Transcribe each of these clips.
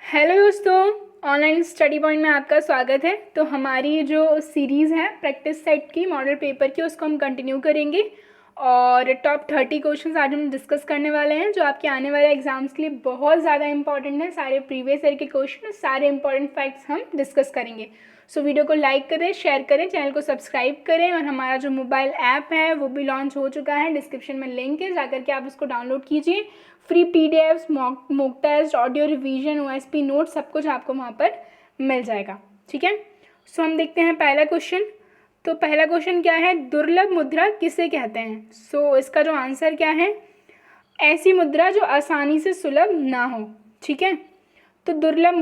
Hello दोस्तों, online study point में आपका स्वागत है। तो हमारी जो सीरीज़ है प्रैक्टिस सेट की मॉडल पेपर की, उसको हम कंटिन्यू करेंगे और टॉप 30 क्वेश्चंस आज हम डिस्कस करने वाले हैं जो आपके आने वाले एग्जाम्स के लिए बहुत ज़्यादा इंपॉर्टेंट है। सारे प्रीवियस ईयर के क्वेश्चन, सारे इंपॉर्टेंट फैक्ट्स हम डिस्कस करेंगे। सो वीडियो को लाइक करें, शेयर करें, चैनल को सब्सक्राइब करें और हमारा जो मोबाइल ऐप है वो भी लॉन्च हो चुका है। डिस्क्रिप्शन में लिंक है, जाकर के आप उसको डाउनलोड कीजिए। Free PDFs, mock test, audio revision, OSP note, सब कुछ आपको वहाँ पर मिल जाएगा। ठीक है, सो हम देखते हैं पहला क्वेश्चन। तो पहला क्वेश्चन क्या है, दुर्लभ मुद्रा किसे कहते हैं। सो इसका जो आंसर क्या है, ऐसी मुद्रा जो आसानी से सुलभ ना हो। ठीक है, तो दुर्लभ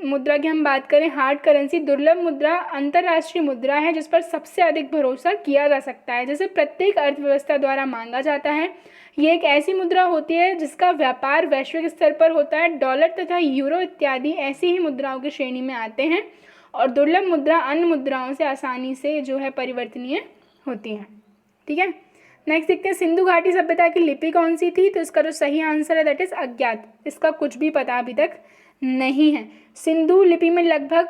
मुद्रा की हम बात करें, हार्ड करेंसी, दुर्लभ मुद्रा अंतर्राष्ट्रीय मुद्रा है जिस पर सबसे अधिक भरोसा किया जा सकता है, जैसे प्रत्येक अर्थव्यवस्था द्वारा मांगा जाता है। ये एक ऐसी मुद्रा होती है जिसका व्यापार वैश्विक स्तर पर होता है। डॉलर तथा यूरो इत्यादि ऐसी ही मुद्राओं की श्रेणी में आते हैं और दुर्लभ मुद्रा अन्य मुद्राओं से आसानी से जो है परिवर्तनीय होती हैं। ठीक है, नेक्स्ट देखते हैं, सिंधु घाटी सभ्यता की लिपि कौन सी थी। तो इसका जो सही आंसर है दैट इज अज्ञात। इसका कुछ भी पता अभी तक नहीं है। सिंधु लिपि में लगभग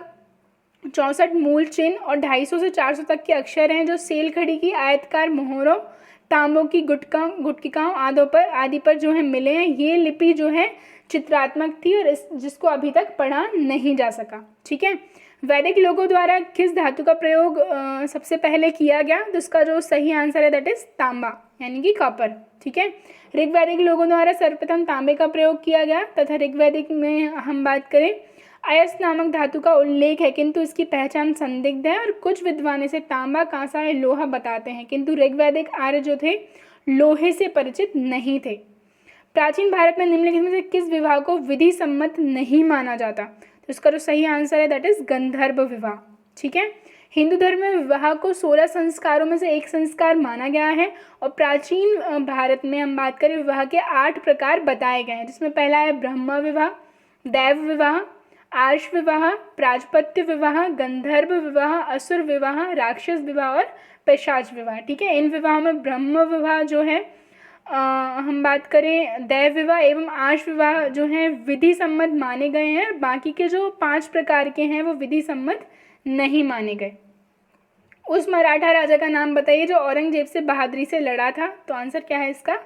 64 मूल चिन्ह और 250 से 400 तक के अक्षर हैं जो सेल खड़ी की आयतकार मोहरों, तांबों की गुटकिकाओं आदि पर जो है मिले हैं। ये लिपि जो है चित्रात्मक थी और जिसको अभी तक पढ़ा नहीं जा सका। ठीक है, वैदिक लोगों द्वारा किस धातु का प्रयोग सबसे पहले किया गया। तो इसका जो सही आंसर है दैट इज तांबा, यानी कि कॉपर। ठीक है, ऋग्वैदिक लोगों द्वारा सर्वप्रथम तांबे का प्रयोग किया गया तथा ऋग्वैदिक में हम बात करें अयस्क नामक धातु का उल्लेख है, किंतु इसकी पहचान संदिग्ध है और कुछ विद्वान इसे तांबा, कांसा या लोहा बताते हैं, किंतु ऋग्वैदिक आर्य जो थे लोहे से परिचित नहीं थे। प्राचीन भारत में निम्नलिखित में से किस विवाह को विधि सम्मत नहीं माना जाता। तो इसका जो सही आंसर है दैट इज गंधर्व विवाह। ठीक है, हिंदू धर्म में विवाह को 16 संस्कारों में से एक संस्कार माना गया है और प्राचीन भारत में हम बात करें विवाह के 8 प्रकार बताए गए हैं, जिसमें पहला है ब्रह्म विवाह, दैव विवाह, आर्ष विवाह, प्राजपत्य विवाह, गंधर्व विवाह, असुर विवाह, राक्षस विवाह और पैशाच विवाह। ठीक है, इन विवाहों में ब्रह्म विवाह जो है हम बात करें दैव विवाह एवं आर्ष विवाह जो है विधि सम्मत माने गए हैं। बाकी के जो 5 प्रकार के हैं वो विधि सम्मत नहीं माने गए। उस मराठा राजा का नाम बताइए जो औरंगजेब से बहादुरी से लड़ा था। तो आंसर क्या है इसका,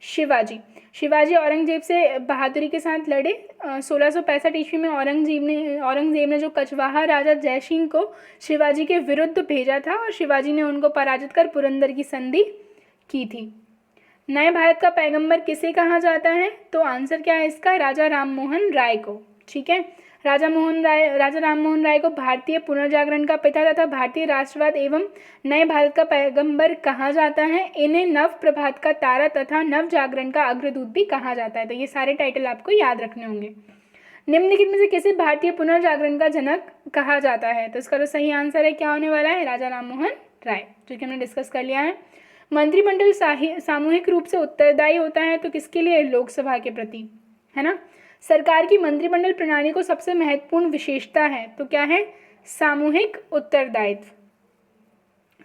शिवाजी औरंगजेब से बहादुरी के साथ लड़े। 1665 ईस्वी में औरंगजेब ने जो कछवाहा राजा जयसिंह को शिवाजी के विरुद्ध भेजा था और शिवाजी ने उनको पराजित कर पुरंदर की संधि की थी। नए भारत का पैगंबर किसे कहा जाता है। तो आंसर क्या है इसका, राजा राममोहन राय को। ठीक है, राजा राममोहन राय को भारतीय पुनर्जागरण का पिता तथा भारतीय राष्ट्रवाद एवं नए भारत का पैगंबर कहा जाता है। इन्हें नव प्रभात का तारा तथा नव जागरण का अग्रदूत भी कहा जाता है। तो ये सारे टाइटल आपको याद रखने होंगे। निम्नलिखित में से किसे भारतीय पुनर्जागरण का जनक कहा जाता है। तो इसका जो सही आंसर है क्या होने वाला है, राजा राममोहन राय, जो कि हमने डिस्कस कर लिया है। मंत्रिमंडल सामूहिक रूप से उत्तरदायी होता है तो किसके लिए, लोकसभा के प्रति, है ना। सरकार की मंत्रिमंडल प्रणाली को सबसे महत्वपूर्ण विशेषता है तो क्या है, सामूहिक उत्तरदायित्व।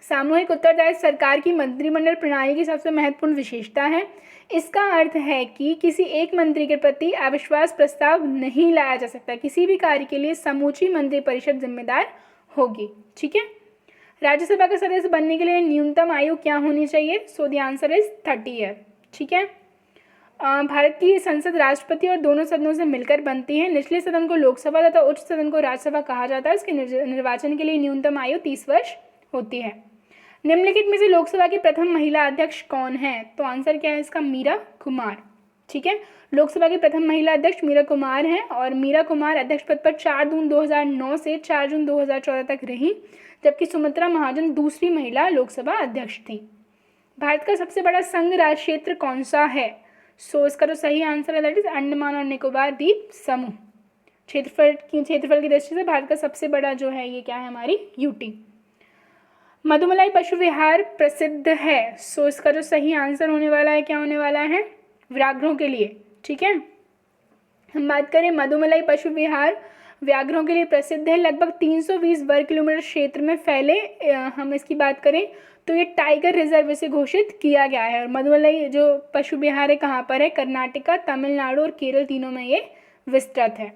सामूहिक उत्तरदायित्व सरकार की मंत्रिमंडल प्रणाली की सबसे महत्वपूर्ण विशेषता है। इसका अर्थ है कि किसी एक मंत्री के प्रति अविश्वास प्रस्ताव नहीं लाया जा सकता। किसी भी कार्य के लिए समूची मंत्रिपरिषद जिम्मेदार होगी। ठीक है, राज्यसभा का सदस्य बनने के लिए न्यूनतम आयु क्या होनी चाहिए। So the answer is 30 year. ठीक है, भारत की संसद राष्ट्रपति और दोनों सदनों से मिलकर बनती है। निचले सदन को लोकसभा तथा उच्च सदन को राज्यसभा कहा जाता है। इसके निर्वाचन के लिए न्यूनतम आयु 30 वर्ष होती है। निम्नलिखित में से लोकसभा की प्रथम महिला अध्यक्ष कौन है। तो आंसर क्या है इसका, मीरा कुमार। ठीक है, लोकसभा की प्रथम महिला अध्यक्ष मीरा कुमार हैं और मीरा कुमार अध्यक्ष पद पर 4 जून 2009 से 4 जून 2014 तक रही, जबकि सुमित्रा महाजन दूसरी महिला लोकसभा अध्यक्ष थी। भारत का सबसे बड़ा संघ राज्य क्षेत्र कौन सा है। सो इसका जो सही आंसर है दैट इज अंडमान और निकोबार द्वीप समूह। क्षेत्रफल की दृष्टि से भारत का सबसे बड़ा जो है ये क्या है, हमारी यूटी। मधुमलाई पशु विहार प्रसिद्ध है। सो इसका जो सही आंसर होने वाला है क्या होने वाला है, व्याघ्रों के लिए। ठीक है, हम बात करें मधुमलाई पशु विहार व्याघ्रों के लिए प्रसिद्ध है। लगभग 320 वर्ग किलोमीटर क्षेत्र में फैले हम इसकी बात करें तो ये टाइगर रिजर्व से घोषित किया गया है। और मधुमलाई जो पशु विहार है कहाँ पर है, कर्नाटका, तमिलनाडु और केरल, तीनों में ये विस्तृत है।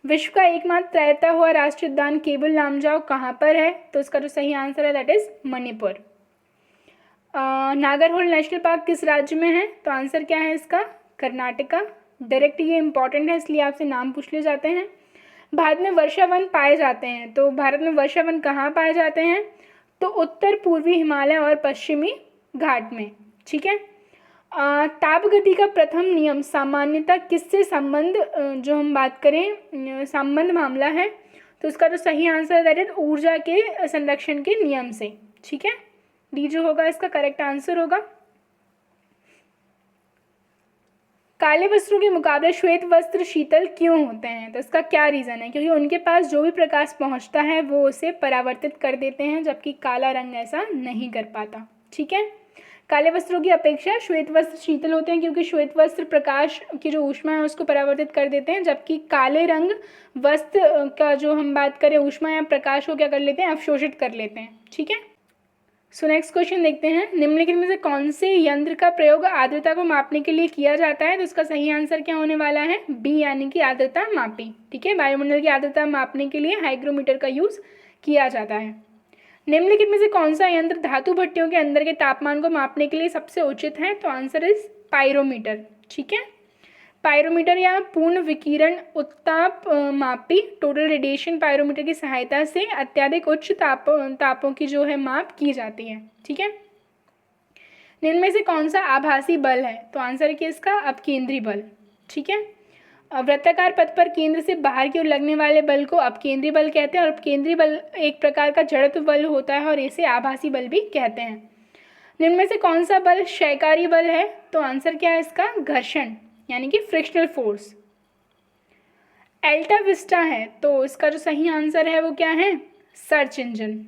विश्व का एकमात्र तैरता हुआ राष्ट्रीय उद्यान केबुल लामजाओ कहाँ पर है? तो इसका जो सही आंसर है that is Manipur. Nagarhole national park किस राज्य में है? तो आंसर क्या है इसका? कर्नाटका। डायरेक्ट ये इंपॉर्टेंट है इसलिए आपसे नाम पूछ लिए जाते हैं। भारत में वर्षा वन पाए जाते हैं, तो भारत में वर्षा वन कहाँ पाए जाते हैं? तो उत्तर पूर्वी हिमालय और पश्चिमी घाट में। ठीक है। ताप गति का प्रथम नियम सामान्यतः किससे संबंध, जो हम बात करें संबंध मामला है, तो इसका जो सही आंसर है दैट इज ऊर्जा के संरक्षण के नियम से। ठीक है, डी जो होगा इसका करेक्ट आंसर होगा। काले वस्त्रों के मुकाबले श्वेत वस्त्र शीतल क्यों होते हैं? तो इसका क्या रीज़न है? क्योंकि उनके पास जो भी प्रकाश पहुंचता है वो उसे परावर्तित कर देते हैं, जबकि काला रंग ऐसा नहीं कर पाता। ठीक है, काले वस्त्रों की अपेक्षा श्वेत वस्त्र शीतल होते हैं क्योंकि श्वेत वस्त्र प्रकाश की जो ऊष्मा है उसको परावर्तित कर देते हैं, जबकि काले रंग वस्त्र का जो हम बात करें ऊष्मा या प्रकाश को क्या कर लेते हैं? अवशोषित कर लेते हैं। ठीक है, सो नेक्स्ट क्वेश्चन देखते हैं। निम्नलिखित में से कौन से यंत्र का प्रयोग आर्द्रता को मापने के लिए किया जाता है? तो इसका सही आंसर क्या होने वाला है? बी, यानी कि आर्द्रता मापी। ठीक है, वायुमंडल की आर्द्रता मापने के लिए हाइग्रोमीटर का यूज किया जाता है। निम्नलिखित में से कौन सा यंत्र धातु भट्टियों के अंदर के तापमान को मापने के लिए सबसे उचित है? तो आंसर इज पायरोमीटर। ठीक है, पायरोमीटर या पूर्ण विकिरण उत्ताप मापी टोटल रेडिएशन पायरोमीटर की सहायता से अत्यधिक उच्च तापों की जो है माप की जाती है। ठीक है, निम्न में से कौन सा आभासी बल है? तो आंसर क्या इसका? अपकेंद्री बल। ठीक है, वृत्ताकार पथ पर केंद्र से बाहर की ओर लगने वाले बल को अपकेंद्री बल कहते हैं और अपकेंद्री बल एक प्रकार का जड़त्व बल होता है और इसे आभासी बल भी कहते हैं। निम्न में से कौन सा बल क्षयकारी बल है? तो आंसर क्या है इसका? घर्षण, यानी कि फ्रिक्शनल फोर्स। एल्टा विस्टा है, तो इसका जो सही आंसर है वो क्या है? Search engine.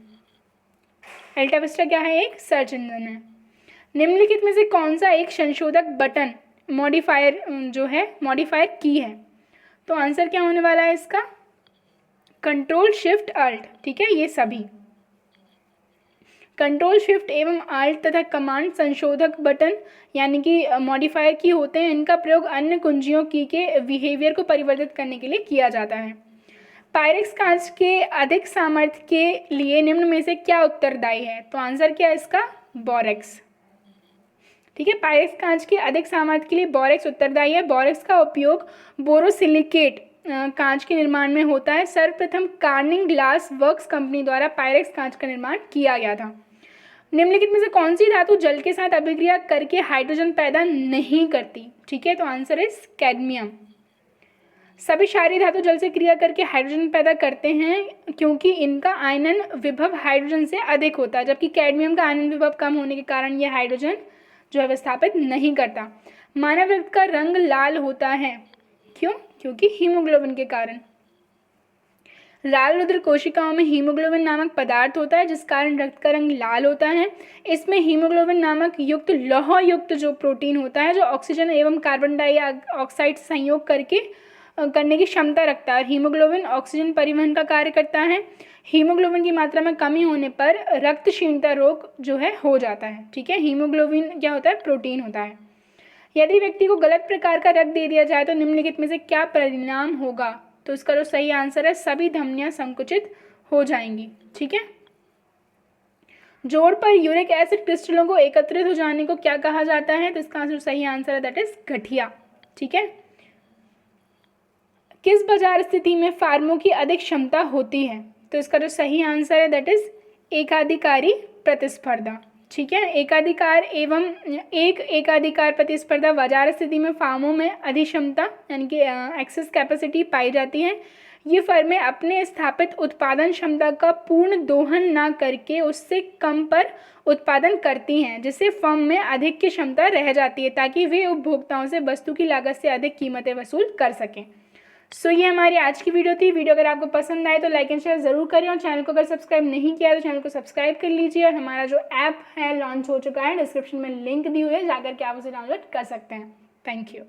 एल्टा विस्टा क्या है? एक सर्च इंजन है। निम्नलिखित में से कौन सा एक संशोधक बटन मॉडिफायर जो है मॉडिफायर की है? तो आंसर क्या होने वाला है इसका? Control shift alt. ठीक है, ये सभी कंट्रोल शिफ्ट एवं आल्ट तथा कमांड संशोधक बटन यानी कि मॉडिफायर की होते हैं। इनका प्रयोग अन्य कुंजियों की के बिहेवियर को परिवर्तित करने के लिए किया जाता है। पायरेक्स कांच के अधिक सामर्थ्य के लिए निम्न में से क्या उत्तरदायी है? तो आंसर क्या है इसका? बोरेक्स। ठीक है, पायरेक्स कांच के अधिक सामर्थ्य के लिए बोरेक्स उत्तरदायी है। बोरेक्स का उपयोग बोरोसिलिकेट कांच के निर्माण में होता है। सर्वप्रथम कार्निंग ग्लास वर्क्स कंपनी द्वारा पायरेक्स कांच का निर्माण किया गया था। निम्नलिखित में से कौन सी धातु जल के साथ अभिक्रिया करके हाइड्रोजन पैदा नहीं करती? ठीक है, तो आंसर इज कैडमियम। सभी क्षारीय धातु जल से क्रिया करके हाइड्रोजन पैदा करते हैं क्योंकि इनका आयनन विभव हाइड्रोजन से अधिक होता है, जबकि कैडमियम का आयनन विभव कम होने के कारण यह हाइड्रोजन जो है विस्थापित नहीं करता। मानव रक्त का रंग लाल होता है, क्यों? क्योंकि हीमोग्लोबिन के कारण। लाल रुधिर कोशिकाओं में हीमोग्लोबिन नामक पदार्थ होता है जिस कारण रक्त का रंग लाल होता है। इसमें हीमोग्लोबिन नामक युक्त लौह युक्त जो प्रोटीन होता है जो ऑक्सीजन एवं कार्बन डाइऑक्साइड संयोग करने की क्षमता रखता है। हीमोग्लोबिन ऑक्सीजन परिवहन का कार्य करता है। हीमोग्लोबिन की मात्रा में कमी होने पर रक्त क्षीणता रोग जो है हो जाता है। ठीक है, हीमोग्लोबिन क्या होता है? प्रोटीन होता है। यदि व्यक्ति को गलत प्रकार का रक्त दे दिया जाए तो निम्नलिखित में से क्या परिणाम होगा? तो इसका जो सही आंसर है सभी धमनियां संकुचित हो जाएंगी। ठीक है, जोड़ पर यूरिक एसिड क्रिस्टलों को एकत्रित हो जाने को क्या कहा जाता है? तो इसका जो सही आंसर है दैट इज गठिया। ठीक है, किस बाजार स्थिति में फार्मों की अधिक क्षमता होती है? तो इसका जो सही आंसर है दैट इज एकाधिकारी प्रतिस्पर्धा। ठीक है, एकाधिकार एवं एकाधिकार प्रतिस्पर्धा बाजार स्थिति में फार्मों में अधिक क्षमता यानी कि एक्सेस कैपेसिटी पाई जाती है। ये फर्में अपने स्थापित उत्पादन क्षमता का पूर्ण दोहन ना करके उससे कम पर उत्पादन करती हैं, जिससे फर्म में अधिक की क्षमता रह जाती है ताकि वे उपभोक्ताओं से वस्तु की लागत से अधिक कीमतें वसूल कर सकें। सो ये हमारी आज की वीडियो थी। वीडियो अगर आपको पसंद आए तो लाइक एंड शेयर ज़रूर करें और चैनल को अगर सब्सक्राइब नहीं किया तो चैनल को सब्सक्राइब कर लीजिए। और हमारा जो ऐप है लॉन्च हो चुका है, डिस्क्रिप्शन में लिंक दी हुई है, जाकर के आप उसे डाउनलोड कर सकते हैं। Thank you.